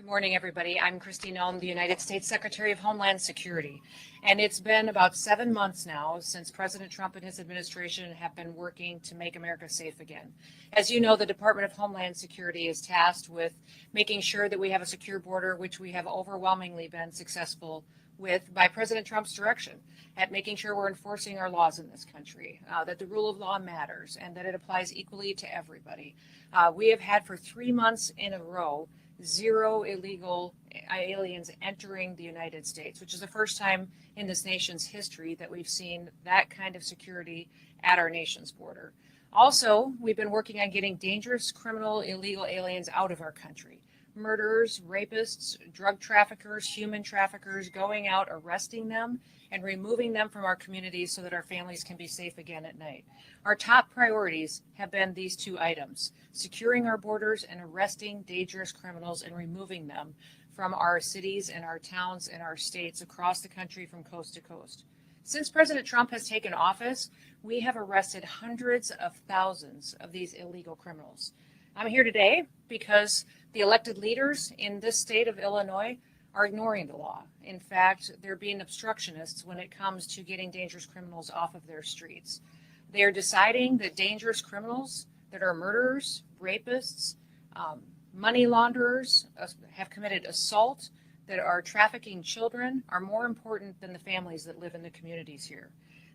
Good morning, everybody. I'm Kristi Noem, the United States Secretary of Homeland Security. And it's been about 7 months now since President Trump and his administration have been working to make America safe again. As you know, the Department of Homeland Security is tasked with making sure that we have a secure border, which we have overwhelmingly been successful with by President Trump's direction, at making sure we're enforcing our laws in this country, that the rule of law matters, and that it applies equally to everybody. We have had for 3 months in a row 0 illegal aliens entering the United States, which is the first time in this nation's history that we've seen that kind of security at our nation's border. Also, we've been working on getting dangerous criminal illegal aliens out of our country. Murderers, rapists, drug traffickers, human traffickers, going out, arresting them, and removing them from our communities so that our families can be safe again at night. Our top priorities have been these 2 items: securing our borders and arresting dangerous criminals and removing them from our cities and our towns and our states across the country from coast to coast. Since President Trump has taken office, we have arrested hundreds of thousands of these illegal criminals. I'm here today because the elected leaders in this state of Illinois are ignoring the law. In fact, they're being obstructionists when it comes to getting dangerous criminals off of their streets. They are deciding that dangerous criminals that are murderers, rapists, money launderers, have committed assault, that are trafficking children, are more important than the families that live in the communities here.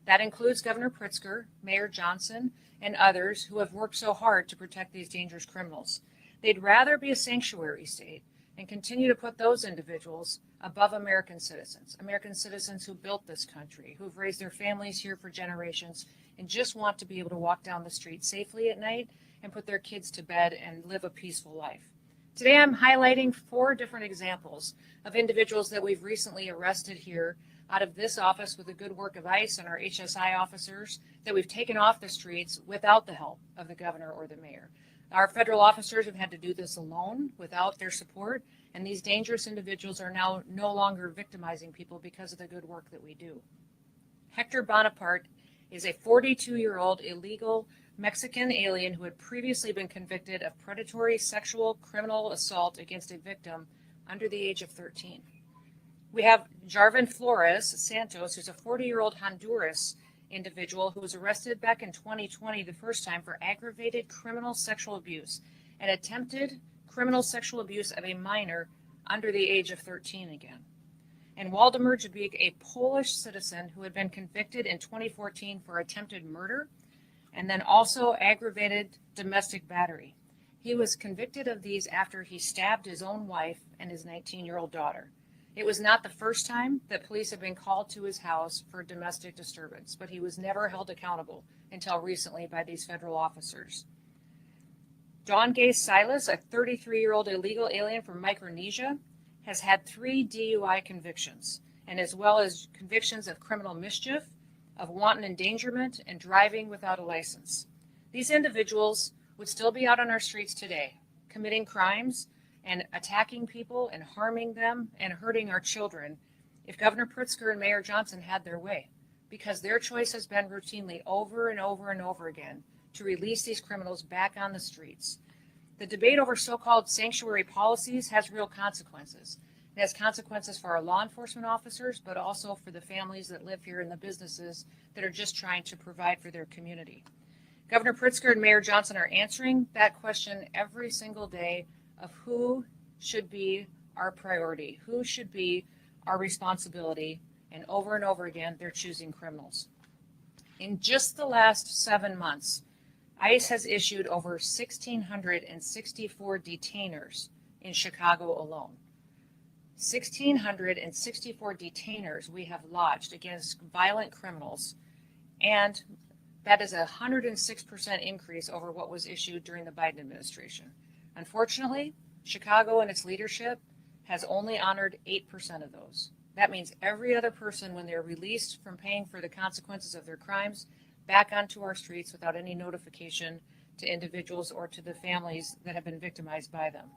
That includes Governor Pritzker, Mayor Johnson, and others who have worked so hard to protect these dangerous criminals. They'd rather be a sanctuary state and continue to put those individuals above American citizens who built this country, who've raised their families here for generations and just want to be able to walk down the street safely at night and put their kids to bed and live a peaceful life. Today I'm highlighting 4 different examples of individuals that we've recently arrested here out of this office with the good work of ICE and our HSI officers that we've taken off the streets without the help of the governor or the mayor. Our federal officers have had to do this alone without their support, and these dangerous individuals are now no longer victimizing people because of the good work that we do. Hector Bonaparte is a 42-year-old illegal Mexican alien who had previously been convicted of predatory sexual criminal assault against a victim under the age of 13. We have Jarvin Flores Santos, who's a 40-year-old Honduras individual who was arrested back in 2020 the first time for aggravated criminal sexual abuse and attempted criminal sexual abuse of a minor under the age of 13 again. And Waldemar Jabik, a Polish citizen who had been convicted in 2014 for attempted murder and then also aggravated domestic battery. He was convicted of these after he stabbed his own wife and his 19-year-old daughter. It was not the first time that police had been called to his house for domestic disturbance, but he was never held accountable until recently by these federal officers. Dawn Gay Silas, a 33-year-old illegal alien from Micronesia, has had 3 DUI convictions, and as well as convictions of criminal mischief, of wanton endangerment, and driving without a license. These individuals would still be out on our streets today, committing crimes and attacking people and harming them and hurting our children if Governor Pritzker and Mayor Johnson had their way, because their choice has been routinely over and over and over again to release these criminals back on the streets. The debate over so-called sanctuary policies has real consequences. It has consequences for our law enforcement officers, but also for the families that live here and the businesses that are just trying to provide for their community. Governor Pritzker and Mayor Johnson are answering that question every single day of who should be our priority, who should be our responsibility, and over again, they're choosing criminals. In just the last 7 months, ICE has issued over 1,664 detainers in Chicago alone. 1,664 detainers we have lodged against violent criminals, and that is a 106% increase over what was issued during the Biden administration. Unfortunately, Chicago and its leadership has only honored 8% of those. That means every other person, when they're released from paying for the consequences of their crimes, back onto our streets without any notification to individuals or to the families that have been victimized by them.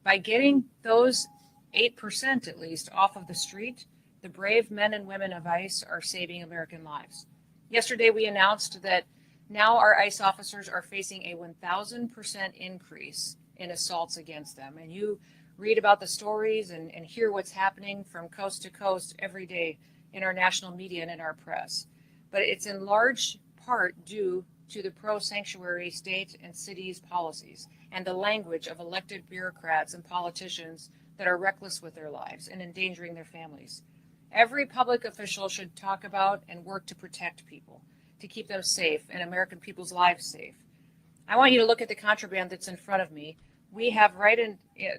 By getting those 8% at least off of the street, the brave men and women of ICE are saving American lives. Yesterday, we announced that now our ICE officers are facing a 1,000% increase in assaults against them. And you read about the stories and hear what's happening from coast to coast every day in our national media and in our press. But it's in large part due to the pro-sanctuary state and cities policies and the language of elected bureaucrats and politicians that are reckless with their lives and endangering their families. Every public official should talk about and work to protect people, to keep them safe and American people's lives safe. I want you to look at the contraband that's in front of me. We have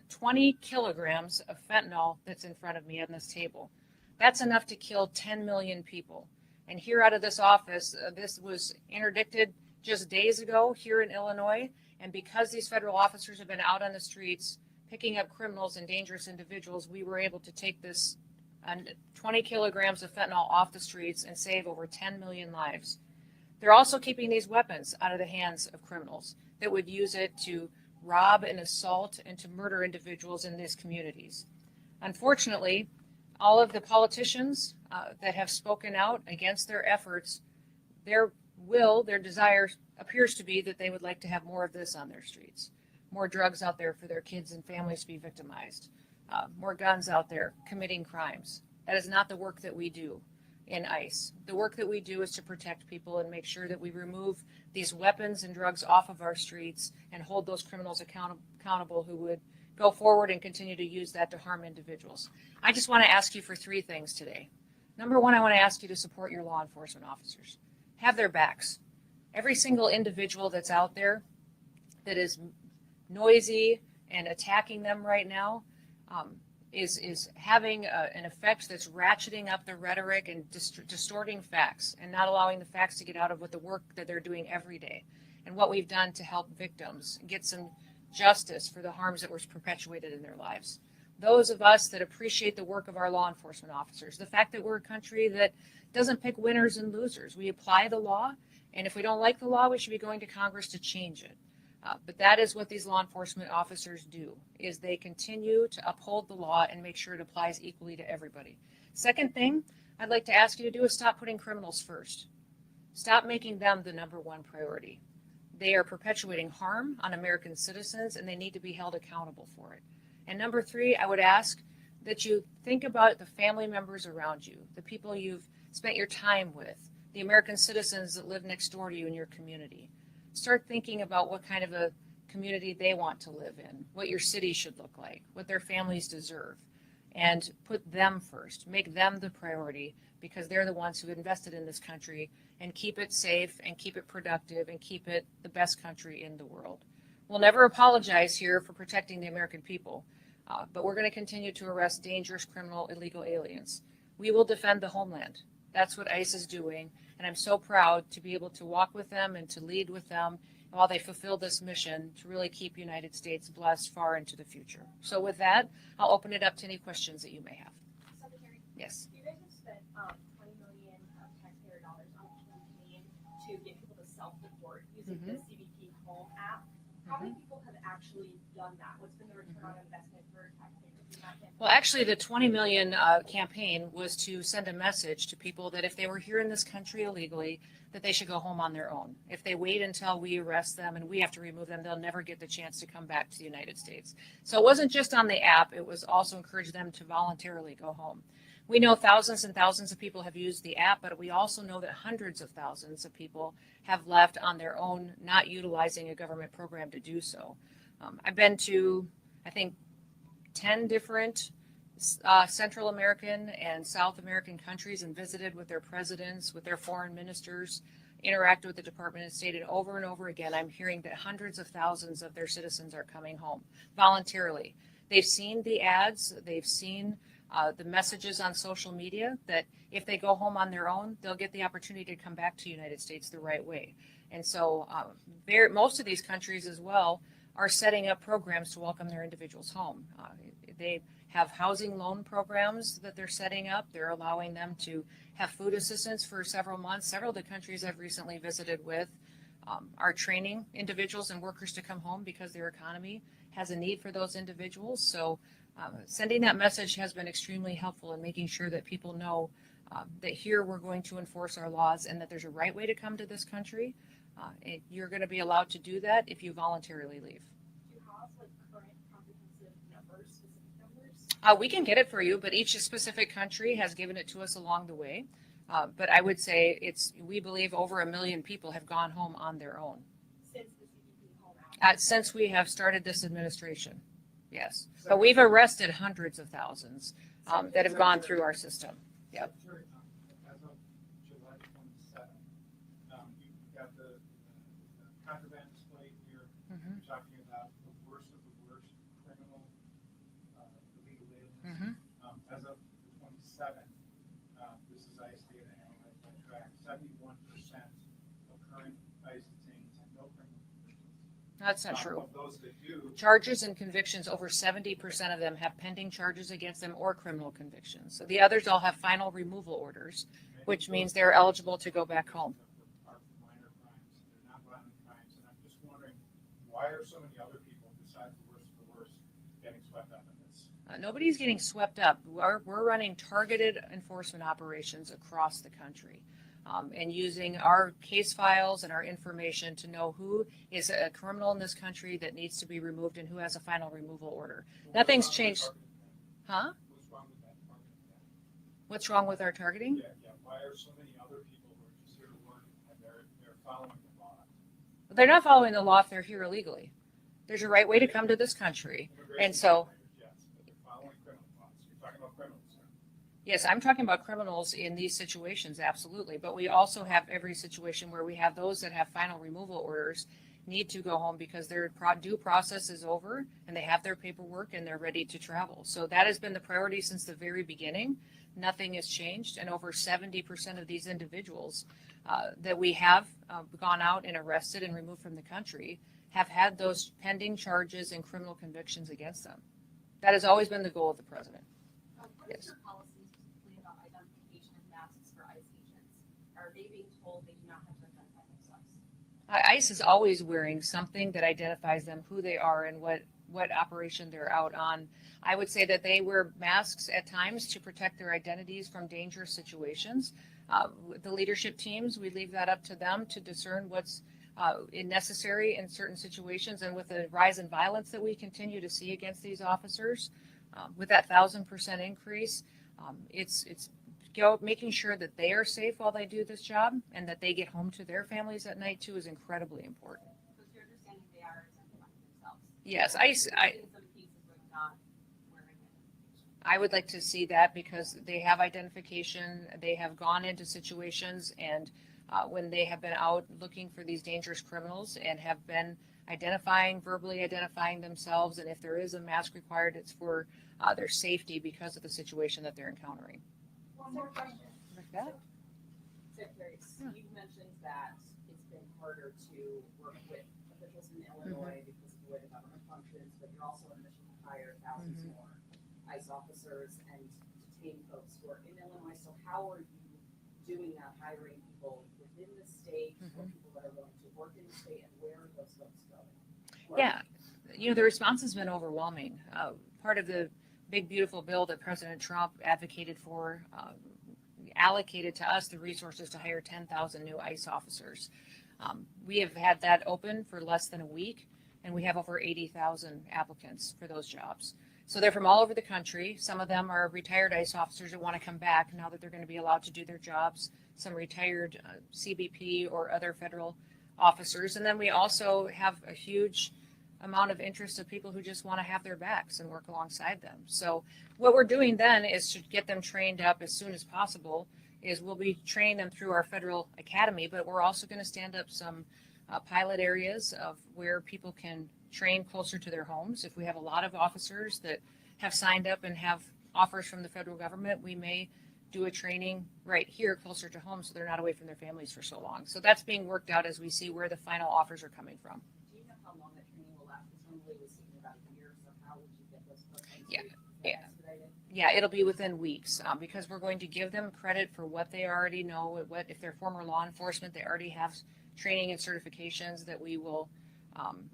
20 kilograms of fentanyl that's in front of me on this table. That's enough to kill 10 million people. And here out of this office, this was interdicted just days ago here in Illinois. And because these federal officers have been out on the streets picking up criminals and dangerous individuals, we were able to take this 20 kilograms of fentanyl off the streets and save over 10 million lives. They're also keeping these weapons out of the hands of criminals that would use it to rob and assault and to murder individuals in these communities. Unfortunately, all of the politicians that have spoken out against their efforts, their desire appears to be that they would like to have more of this on their streets, more drugs out there for their kids and families to be victimized, more guns out there committing crimes. That is not the work that we do in ICE. The work that we do is to protect people and make sure that we remove these weapons and drugs off of our streets and hold those criminals accountable who would go forward and continue to use that to harm individuals. I just want to ask you for three things today. Number one, I want to ask you to support your law enforcement officers. Have their backs. Every single individual that's out there that is noisy and attacking them right now is having an effect that's ratcheting up the rhetoric and distorting facts and not allowing the facts to get out of what the work that they're doing every day and what we've done to help victims get some justice for the harms that were perpetuated in their lives. Those of us that appreciate the work of our law enforcement officers, the fact that we're a country that doesn't pick winners and losers. We apply the law, and if we don't like the law, we should be going to Congress to change it. But that is what these law enforcement officers do, is they continue to uphold the law and make sure it applies equally to everybody. Second thing I'd like to ask you to do is stop putting criminals first. Stop making them the number one priority. They are perpetuating harm on American citizens, and they need to be held accountable for it. And number three, I would ask that you think about the family members around you, the people you've spent your time with, the American citizens that live next door to you in your community. Start thinking about what kind of a community they want to live in, what your city should look like, what their families deserve, and put them first. Make them the priority because they're the ones who invested in this country, and keep it safe and keep it productive and keep it the best country in the world. We'll never apologize here for protecting the American people, but we're going to continue to arrest dangerous, criminal, illegal aliens. We will defend the homeland. That's what ICE is doing, and I'm so proud to be able to walk with them and to lead with them while they fulfill this mission to really keep the United States blessed far into the future. So with that, I'll open it up to any questions that you may have. Secretary, Yes. you guys have spent $20 million of taxpayer dollars on a campaign to get people to self-report using the CBP Home app. How many people have actually done that? What's been the return on investment for taxpayers in that campaign? Well, actually, the 20 million campaign was to send a message to people that if they were here in this country illegally, that they should go home on their own. If they wait until we arrest them and we have to remove them, they'll never get the chance to come back to the United States. So it wasn't just on the app, it was also encourage them to voluntarily go home. We know thousands and thousands of people have used the app, but we also know that hundreds of thousands of people have left on their own, not utilizing a government program to do so. I've been to, I think, 10 different Central American and South American countries and visited with their presidents, with their foreign ministers, interacted with the Department of State, and over again, I'm hearing that hundreds of thousands of their citizens are coming home voluntarily. They've seen the ads, they've seen the messages on social media that if they go home on their own, they'll get the opportunity to come back to the United States the right way. And so most of these countries as well are setting up programs to welcome their individuals home. They have housing loan programs that they're setting up. They're allowing them to have food assistance for several months. Several of the countries I've recently visited with are training individuals and workers to come home because their economy has a need for those individuals. So sending that message has been extremely helpful in making sure that people know that here we're going to enforce our laws and that there's a right way to come to this country. And you're going to be allowed to do that if you voluntarily leave. Do you have current comprehensive numbers specifically We can get it for you, but each specific country has given it to us along the way. But I would say we believe over 1 million people have gone home on their own. Since the CBP Home Act? Since we have started this administration, yes. But we've arrested hundreds of thousands that have gone through our system. Yep. Secretary, as of July 27th, you've got the contraband display here. Mhm. You're talking about the worst of the worst criminal illegal aliens. Mhm. As of the 27th, this is ICE data analyzed by track, 71% of current ICE detainees have no criminal convictions. That's not true. Of those that do, Charges and convictions, over 70% of them have pending charges against them or criminal convictions. So the others all have final removal orders, which means they're eligible to go back home. are minor crimes, they're not violent crimes, and I'm just wondering, why are so many other people besides the worst of the worst getting swept up in this? Nobody's getting swept up. We're running targeted enforcement operations across the country. And using our case files and our information to know who is a criminal in this country that needs to be removed and who has a final removal order. Nothing's changed. Huh? What's wrong with that targeting? What's wrong with our targeting? Yeah, why are so many other people who are just here to work and they're following the law? They're not following the law if they're here illegally. There's a right way to come to this country. And so, Yes, but they're following criminal laws. You're talking about criminals, sir. yes, I'm talking about criminals in these situations, absolutely. But we also have every situation where we have those that have final removal orders need to go home because their due process is over and they have their paperwork and they're ready to travel. So that has been the priority since the very beginning. Nothing has changed, and over 70% of these individuals that we have gone out and arrested and removed from the country have had those pending charges and criminal convictions against them. That has always been the goal of the president. What Yes. is your policy specifically about identification of masks for ICE agents? Are they being told they do not have to identify themselves? ICE is always wearing something that identifies them, who they are, and what operation they're out on. I would say that they wear masks at times to protect their identities from dangerous situations. The leadership teams, we leave that up to them to discern what's necessary in certain situations. And with the rise in violence that we continue to see against these officers, with that 1,000% increase, it's making sure that they are safe while they do this job and that they get home to their families at night too is incredibly important. Because you're understanding they are identifying themselves. Yes, In some cases where they're not wearing identification. I would like to see that because they have identification, they have gone into situations, and when they have been out looking for these dangerous criminals and have been verbally identifying themselves, and if there is a mask required, it's for their safety because of the situation that they're encountering. One more question. Like that? Secretary, Yeah. you mentioned that it's been harder to work with officials in Illinois because of the way the government functions, but you're also on a mission to hire thousands more ICE officers and detain folks who are in Illinois. So how are you doing that, hiring people within the state or people that are willing to work in the state, and where are those folks going? Yeah, the response has been overwhelming. Part of the big, beautiful bill that President Trump advocated for allocated to us the resources to hire 10,000 new ICE officers. We have had that open for less than a week, and we have over 80,000 applicants for those jobs. So they're from all over the country. Some of them are retired ICE officers that want to come back now that they're going to be allowed to do their jobs. Some retired CBP or other federal officers. And then we also have a huge amount of interest of people who just want to have their backs and work alongside them. So what we're doing then is to get them trained up as soon as possible. We'll be training them through our federal academy, but we're also going to stand up some pilot areas of where people can train closer to their homes. If we have a lot of officers that have signed up and have offers from the federal government, we may do a training right here closer to home so they're not away from their families for so long. So that's being worked out as we see where the final offers are coming from. Do you know how long that training will last? Because normally it was taking about a year, so how would you get those folks? Yeah, expedited? Yeah, it'll be within weeks because we're going to give them credit for what they already know. If they're former law enforcement, they already have training and certifications that we will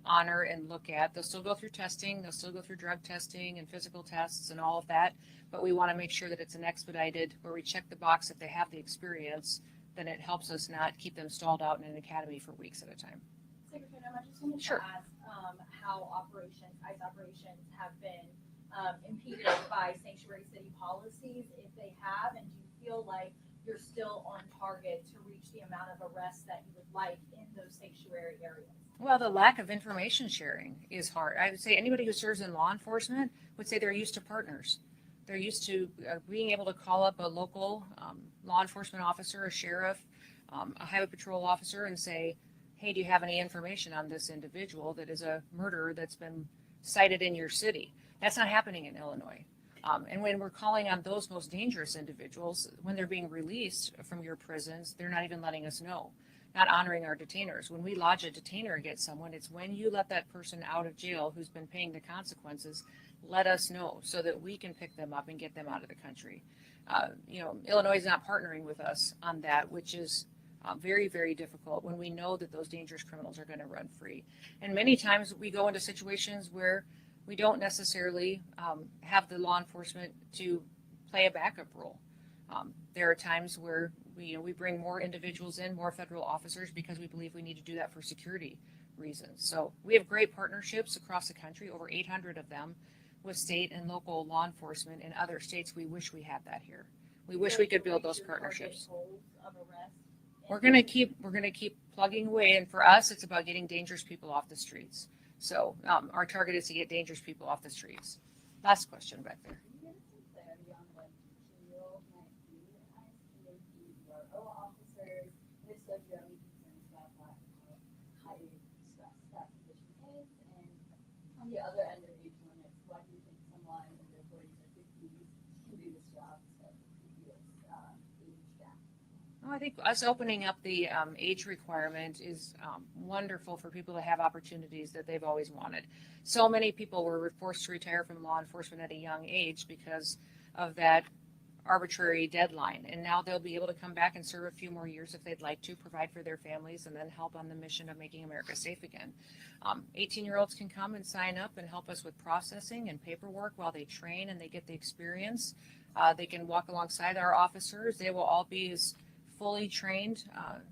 honor and look at. They'll still go through testing. They'll still go through drug testing and physical tests and all of that. But we want to make sure that it's an expedited where we check the box if they have the experience, then it helps us not keep them stalled out in an academy for weeks at a time. Secretary Noem, I just wanted Sure. to ask how ICE operations have been impeded by sanctuary city policies? If they have, and do you feel like you're still on target to reach the amount of arrests that you would like in those sanctuary areas? Well, the lack of information sharing is hard. I would say anybody who serves in law enforcement would say they're used to partners. They're used to being able to call up a local law enforcement officer, a sheriff, a highway patrol officer, and say, hey, do you have any information on this individual that is a murderer that's been cited in your city? That's not happening in Illinois. And when we're calling on those most dangerous individuals, when they're being released from your prisons, they're not even letting us know, not honoring our detainers. When we lodge a detainer against someone, it's when you let that person out of jail who's been paying the consequences, let us know so that we can pick them up and get them out of the country. Illinois is not partnering with us on that, which is very, very difficult when we know that those dangerous criminals are going to run free. And many times we go into situations where we don't necessarily have the law enforcement to play a backup role. There are times where we bring more individuals in, more federal officers, because we believe we need to do that for security reasons. So we have great partnerships across the country, over 800 of them, with state and local law enforcement in other states. We wish we had that here. We wish we could build those partnerships. We're going to keep plugging away, and for us, it's about getting dangerous people off the streets. So our target is to get dangerous people off the streets. Last question back there. Can you get some clarity on what 2-year-old might do in ICE? Can they be DRO officers? And if so, do you have any concerns about that, how highly stressed that position is? And on the other end of age limits, why do you think someone in their 40s or 50s can do this job instead of the previous age gap? Well, I think us opening up the age requirement is wonderful for people to have opportunities that they've always wanted. So many people were forced to retire from law enforcement at a young age because of that arbitrary deadline. And now they'll be able to come back and serve a few more years if they'd like to, provide for their families, and then help on the mission of making America safe again. 18-year-olds can come and sign up and help us with processing and paperwork while they train and they get the experience. They can walk alongside our officers. They will all be as fully trained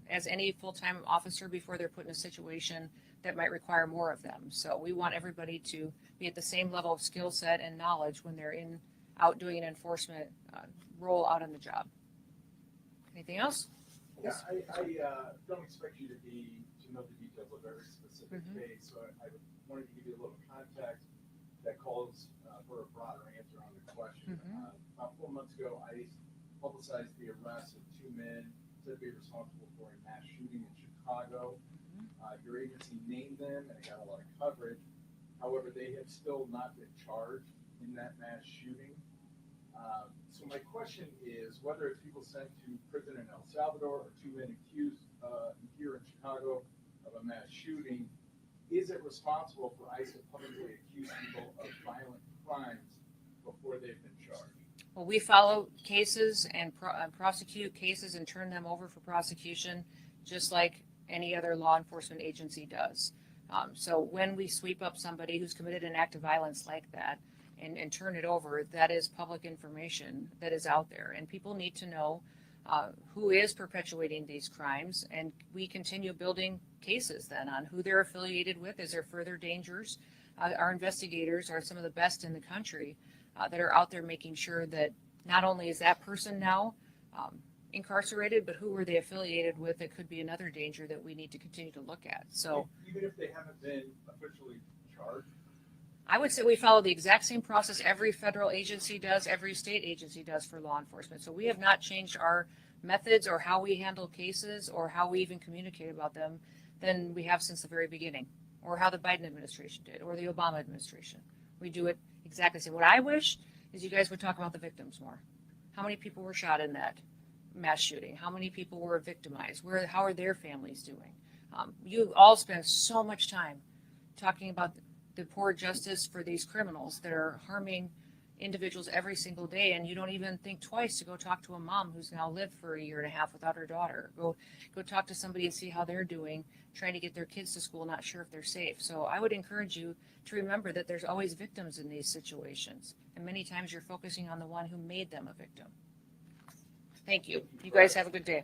as any full-time officer before they're put in a situation that might require more of them. So we want everybody to be at the same level of skill set and knowledge when they're out doing an enforcement role out on the job. Anything else? Yeah, I don't expect you to know the details of every specific case, so I wanted to give you a little context that calls for a broader answer on the question. About 4 months ago, ICE publicized the arrest of 2 men said to be responsible for a mass shooting in Chicago. Your agency named them, and it got a lot of coverage. However, they have still not been charged in that mass shooting. So my question is whether it's people sent to prison in El Salvador or 2 men accused here in Chicago of a mass shooting, is it responsible for ICE to publicly accuse people of violent crimes before they've been charged? Well, we follow cases and prosecute cases and turn them over for prosecution, just like any other law enforcement agency does. So when we sweep up somebody who's committed an act of violence like that and turn it over, that is public information that is out there. And people need to know who is perpetuating these crimes. And we continue building cases then on who they're affiliated with. Is there further dangers? Our investigators are some of the best in the country that are out there making sure that not only is that person now incarcerated, but who are they affiliated with that could be another danger that we need to continue to look at. So even if they haven't been officially charged? I would say we follow the exact same process every federal agency does, every state agency does for law enforcement. So we have not changed our methods or how we handle cases or how we even communicate about them than we have since the very beginning, or how the Biden administration did, or the Obama administration. We do it exactly the same. What I wish is you guys would talk about the victims more. How many people were shot in that mass shooting? How many people were victimized? How are their families doing? You all spend so much time talking about the poor justice for these criminals that are harming individuals every single day, and you don't even think twice to go talk to a mom who's now lived for a year and a half without her daughter. Go talk to somebody and see how they're doing, trying to get their kids to school, not sure if they're safe. So I would encourage you to remember that there's always victims in these situations, and many times you're focusing on the one who made them a victim. Thank you. You guys have a good day.